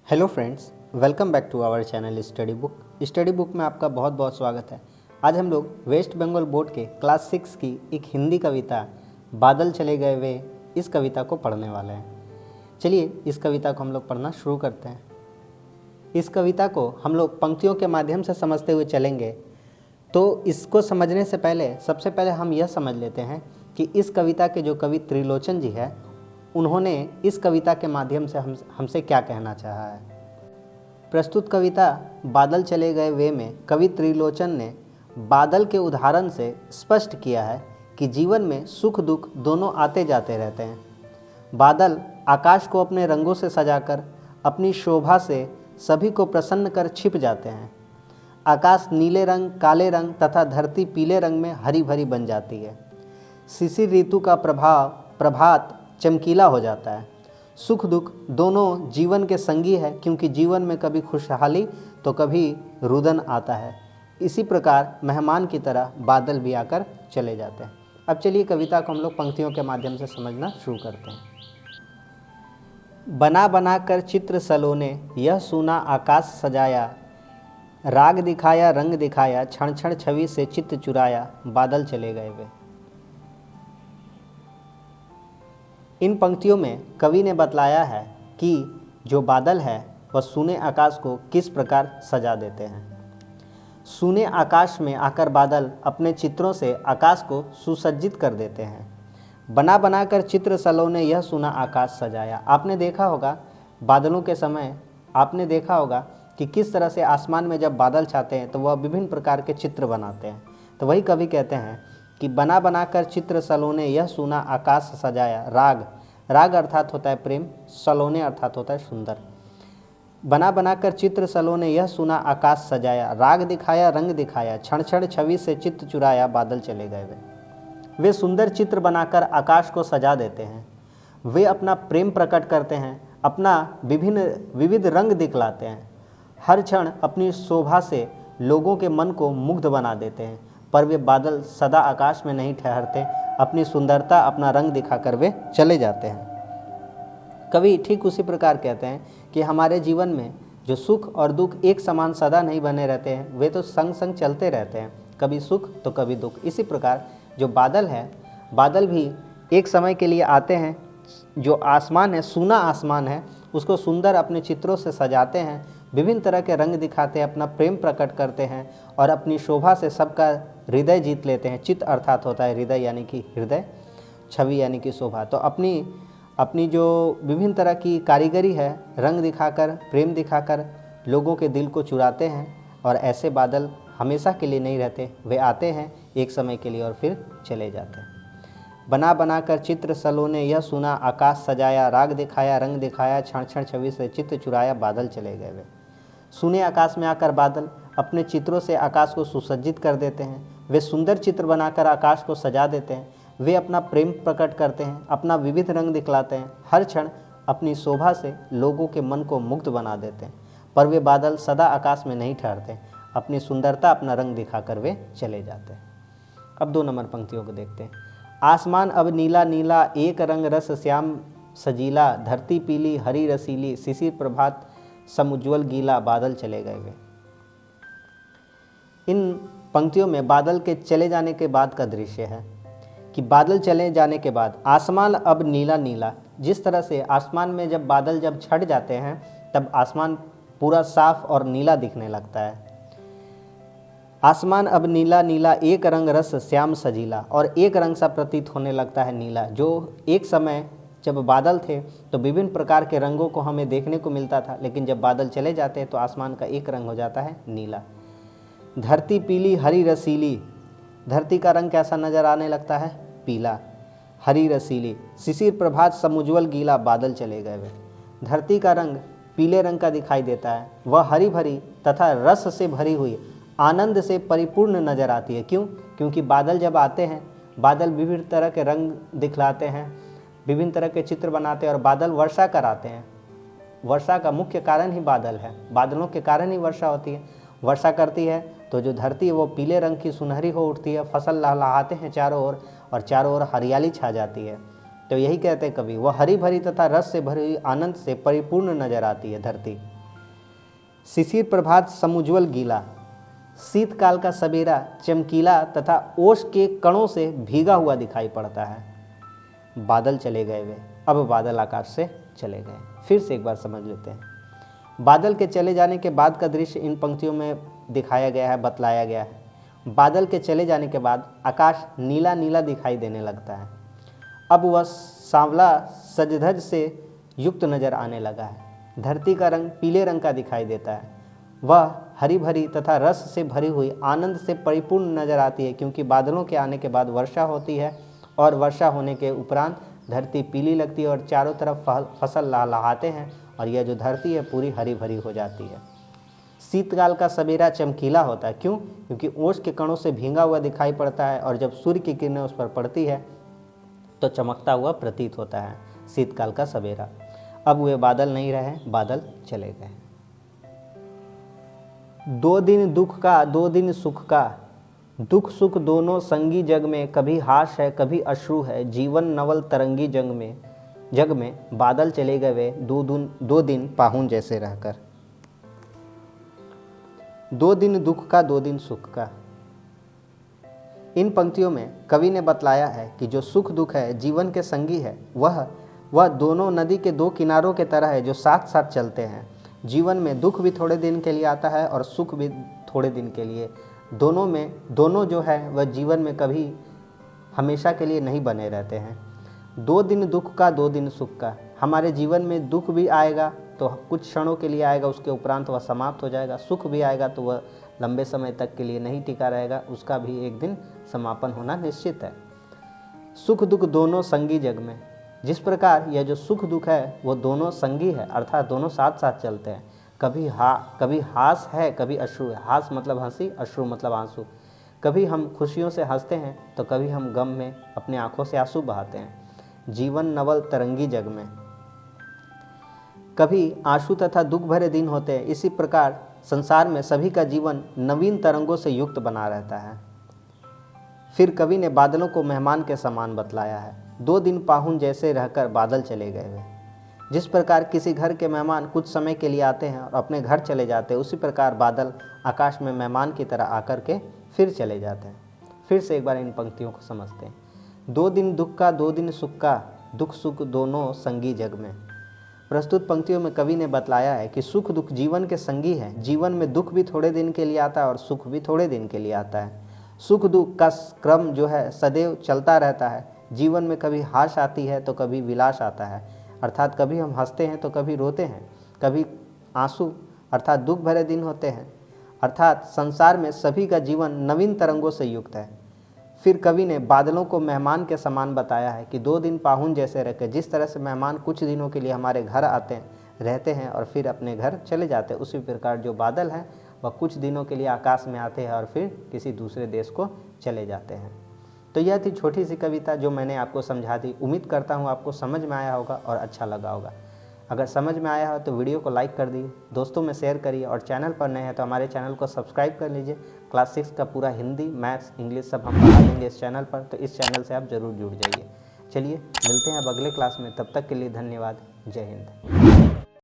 Hello friends, welcome back to our channel study book में आपका बहुत बहुत स्वागत है। आज हम लोग वेस्ट बंगाल बोर्ड के क्लास 6 की एक हिंदी कविता बादल चले गए वे इस कविता को पढ़ने वाले हैं। चलिए इस कविता को हम लोग पढ़ना शुरू करते हैं। इस कविता को हम लोग पंक्तियों के माध्यम से समझते हुए चलेंगे। तो इसको समझने से पहले सबसे पहले हम यह समझ लेते हैं कि इस कविता के जो कवि त्रिलोचन जी है उन्होंने इस कविता के माध्यम से हमसे क्या कहना चाहा है। प्रस्तुत कविता बादल चले गए वे में कवि त्रिलोचन ने बादल के उदाहरण से स्पष्ट किया है कि जीवन में सुख दुख दोनों आते जाते रहते हैं। बादल आकाश को अपने रंगों से सजाकर अपनी शोभा से सभी को प्रसन्न कर छिप जाते हैं। आकाश नीले रंग, काले रंग तथा धरती पीले रंग में हरी भरी बन जाती है। शिशिर ऋतु का प्रभात चमकीला हो जाता है। सुख दुख दोनों जीवन के संगी है, क्योंकि जीवन में कभी खुशहाली तो कभी रुदन आता है। इसी प्रकार मेहमान की तरह बादल भी आकर चले जाते हैं। अब चलिए कविता को हम लोग पंक्तियों के माध्यम से समझना शुरू करते हैं। बना बना कर चित्र सलोने यह सूना आकाश सजाया, राग दिखाया रंग दिखाया, क्षण क्षण छवि से चित्त चुराया, बादल चले गए वे। इन पंक्तियों में कवि ने बतलाया है कि जो बादल है वह सूने आकाश को किस प्रकार सजा देते हैं। सूने आकाश में आकर बादल अपने चित्रों से आकाश को सुसज्जित कर देते हैं। बना बना कर चित्र सलोने यह सूना आकाश सजाया। आपने देखा होगा बादलों के समय, आपने देखा होगा कि किस तरह से आसमान में जब बादल छाते हैं तो वह विभिन्न प्रकार के चित्र बनाते हैं। तो वही कवि कहते हैं कि बना बना कर चित्र सलोने यह सूना आकाश सजाया। राग अर्थात होता है प्रेम, सलोने अर्थात होता है सुंदर। बना बना कर चित्र सलोने यह सूना आकाश सजाया, राग दिखाया रंग दिखाया, क्षण क्षण छवि से चित्त चुराया, बादल चले गए वे सुंदर चित्र बनाकर आकाश को सजा देते हैं। वे अपना प्रेम प्रकट करते हैं, अपना विविध रंग दिखलाते हैं। हर क्षण अपनी शोभा से लोगों के मन को मुग्ध बना देते हैं। पर वे बादल सदा आकाश में नहीं ठहरते, अपनी सुंदरता अपना रंग दिखाकर वे चले जाते हैं। कवि ठीक उसी प्रकार कहते हैं कि हमारे जीवन में जो सुख और दुख एक समान सदा नहीं बने रहते हैं, वे तो संग संग चलते रहते हैं, कभी सुख तो कभी दुख। इसी प्रकार जो बादल है, बादल भी एक समय के लिए आते हैं। जो आसमान है, सूना आसमान है, उसको सुंदर अपने चित्रों से सजाते हैं, विभिन्न तरह के रंग दिखाते हैं, अपना प्रेम प्रकट करते हैं और अपनी शोभा से सबका हृदय जीत लेते हैं। चित्त अर्थात होता है हृदय यानी कि हृदय, छवि यानी कि शोभा। तो अपनी जो विभिन्न तरह की कारीगरी है, रंग दिखाकर प्रेम दिखाकर लोगों के दिल को चुराते हैं। और ऐसे बादल हमेशा के लिए नहीं रहते, वे आते हैं एक समय के लिए और फिर चले जाते हैं। बना बना कर चित्र सलोने यह सूना आकाश सजाया, राग दिखाया रंग दिखाया, क्षण क्षण छवि से चित्त चुराया, बादल चले गए वे। सूने आकाश में आकर बादल अपने चित्रों से आकाश को सुसज्जित कर देते हैं। वे सुंदर चित्र बनाकर आकाश को सजा देते हैं। वे अपना प्रेम प्रकट करते हैं, अपना विविध रंग दिखलाते हैं। हर क्षण अपनी शोभा से लोगों के मन को मुग्ध बना देते हैं। पर वे बादल सदा आकाश में नहीं ठहरते, अपनी सुंदरता अपना रंग दिखाकर वे चले जाते हैं। अब 2 नंबर पंक्तियों को देखते हैं। आसमान अब नीला नीला, एक रंग रस श्याम सजीला, धरती पीली हरी रसीली, शिशिर प्रभात समुज्वल गीला, बादल चले गए वे। इन पंक्तियों में बादल के चले जाने के बाद का दृश्य है कि बादल चले जाने के बाद आसमान अब नीला नीला। जिस तरह से आसमान में जब बादल छट जाते हैं तब आसमान पूरा साफ और नीला दिखने लगता है। आसमान अब नीला नीला, एक रंग रस श्याम सजीला, और एक रंग सा प्रतीत होने लगता है नीला। जो एक समय जब बादल थे तो विभिन्न प्रकार के रंगों को हमें देखने को मिलता था, लेकिन जब बादल चले जाते हैं तो आसमान का एक रंग हो जाता है नीला। धरती पीली हरी रसीली, धरती का रंग कैसा नजर आने लगता है? पीला। हरी रसीली, शिशिर प्रभात समुज्वल गीला, बादल चले गए वे। धरती का रंग पीले रंग का दिखाई देता है, वह हरी भरी तथा रस से भरी हुई, आनंद से परिपूर्ण नजर आती है। क्यों? क्योंकि बादल जब आते हैं, बादल विभिन्न तरह के रंग दिखलाते हैं, विभिन्न तरह के चित्र बनाते हैं और बादल वर्षा कराते हैं। वर्षा का मुख्य कारण ही बादल है, बादलों के कारण ही वर्षा होती है। वर्षा करती है तो जो धरती है वो पीले रंग की सुनहरी हो उठती है, फसल लहलहाते हैं चारों ओर और चारों ओर हरियाली छा जाती है। तो यही कहते हैं कवि, वह हरी भरी तथा रस से भरी हुई आनंद से परिपूर्ण नजर आती है धरती। शिशिर प्रभात समुज्वल गीला, शीतकाल का सवेरा चमकीला तथा ओस के कणों से भीगा हुआ दिखाई पड़ता है। बादल चले गए वे, अब बादल आकाश से चले गए। फिर से एक बार समझ लेते हैं। बादल के चले जाने के बाद का दृश्य इन पंक्तियों में दिखाया गया है, बतलाया गया है। बादल के चले जाने के बाद आकाश नीला नीला दिखाई देने लगता है। अब वह सांवला सजधज से युक्त नजर आने लगा है। धरती का रंग पीले रंग का दिखाई देता है। वह हरी भरी तथा रस से भरी हुई आनंद से परिपूर्ण नजर आती है, क्योंकि बादलों के आने के बाद वर्षा होती है और वर्षा होने के उपरांत धरती पीली लगती है और चारों तरफ फसल लहलहाते हैं और यह जो धरती है पूरी हरी भरी हो जाती है। शीतकाल का सवेरा चमकीला होता है। क्यों? क्योंकि ओस के कणों से भींगा हुआ दिखाई पड़ता है और जब सूर्य की किरणें उस पर पड़ती है तो चमकता हुआ प्रतीत होता है शीतकाल का सवेरा। अब वे बादल नहीं रहे, बादल चले गए। 2 दिन दुख का 2 दिन सुख का, दुख सुख दोनों संगी जग में, कभी हास है कभी अश्रु है, जीवन नवल तरंगी जग में बादल चले गए वे 2 दिन पाहुन जैसे रहकर। 2 दिन दुख का 2 दिन सुख का। इन पंक्तियों में कवि ने बतलाया है कि जो सुख दुख है जीवन के संगी है, वह दोनों नदी के 2 किनारों के तरह है जो साथ साथ चलते हैं। जीवन में दुख भी थोड़े दिन के लिए आता है और सुख भी थोड़े दिन के लिए। दोनों जो है वह जीवन में कभी हमेशा के लिए नहीं बने रहते हैं। 2 दिन दुख का 2 दिन सुख का। हमारे जीवन में दुख भी आएगा तो कुछ क्षणों के लिए आएगा, उसके उपरांत वह समाप्त हो जाएगा। सुख भी आएगा तो वह लंबे समय तक के लिए नहीं टिका रहेगा, उसका भी एक दिन समापन होना निश्चित है। सुख दुख दोनों संगी जग में। जिस प्रकार यह जो सुख दुख है वो दोनों संगी है, अर्थात दोनों साथ साथ चलते हैं। कभी हास है कभी अश्रु है। हास मतलब हंसी, अश्रु मतलब आंसू। कभी हम खुशियों से हंसते हैं तो कभी हम गम में अपने आंखों से आंसू बहाते हैं। जीवन नवल तरंगी जग में। कभी आंसू तथा दुख भरे दिन होते हैं। इसी प्रकार संसार में सभी का जीवन नवीन तरंगों से युक्त बना रहता है। फिर कवि ने बादलों को मेहमान के समान बतलाया है। 2 दिन पाहुन जैसे रहकर बादल चले गए वे। जिस प्रकार किसी घर के मेहमान कुछ समय के लिए आते हैं और अपने घर चले जाते हैं, उसी प्रकार बादल आकाश में मेहमान की तरह आकर के फिर चले जाते हैं। फिर से एक बार इन पंक्तियों को समझते हैं। 2 दिन दुख का 2 दिन सुख का, दुख सुख दोनों संगी जग में। प्रस्तुत पंक्तियों में कवि ने बतलाया है कि सुख दुख जीवन के संगी है। जीवन में दुख भी थोड़े दिन के लिए आता है और सुख भी थोड़े दिन के लिए आता है। सुख दुख का क्रम जो है सदैव चलता रहता है। जीवन में कभी हास आती है तो कभी विलास आता है, अर्थात कभी हम हंसते हैं तो कभी रोते हैं, कभी आंसू अर्थात दुख भरे दिन होते हैं। अर्थात संसार में सभी का जीवन नवीन तरंगों से युक्त है। फिर कवि ने बादलों को मेहमान के समान बताया है कि 2 दिन पाहुन जैसे रहकर, जिस तरह से मेहमान कुछ दिनों के लिए हमारे घर आते हैं, रहते हैं और फिर अपने घर चले जाते हैं, उसी प्रकार जो बादल हैं वह कुछ दिनों के लिए आकाश में आते हैं और फिर किसी दूसरे देश को चले जाते हैं। तो यह थी छोटी सी कविता जो मैंने आपको समझा दी। उम्मीद करता हूँ आपको समझ में आया होगा और अच्छा लगा होगा। अगर समझ में आया हो तो वीडियो को लाइक कर दीजिए, दोस्तों में शेयर करिए और चैनल पर नए हैं तो हमारे चैनल को सब्सक्राइब कर लीजिए। क्लास 6 का पूरा हिंदी, मैथ्स, इंग्लिश सब हम पढ़ा देंगे इस चैनल पर, तो इस चैनल से आप ज़रूर जुड़ जाइए। चलिए मिलते हैं अब अगले क्लास में, तब तक के लिए धन्यवाद। जय हिंद।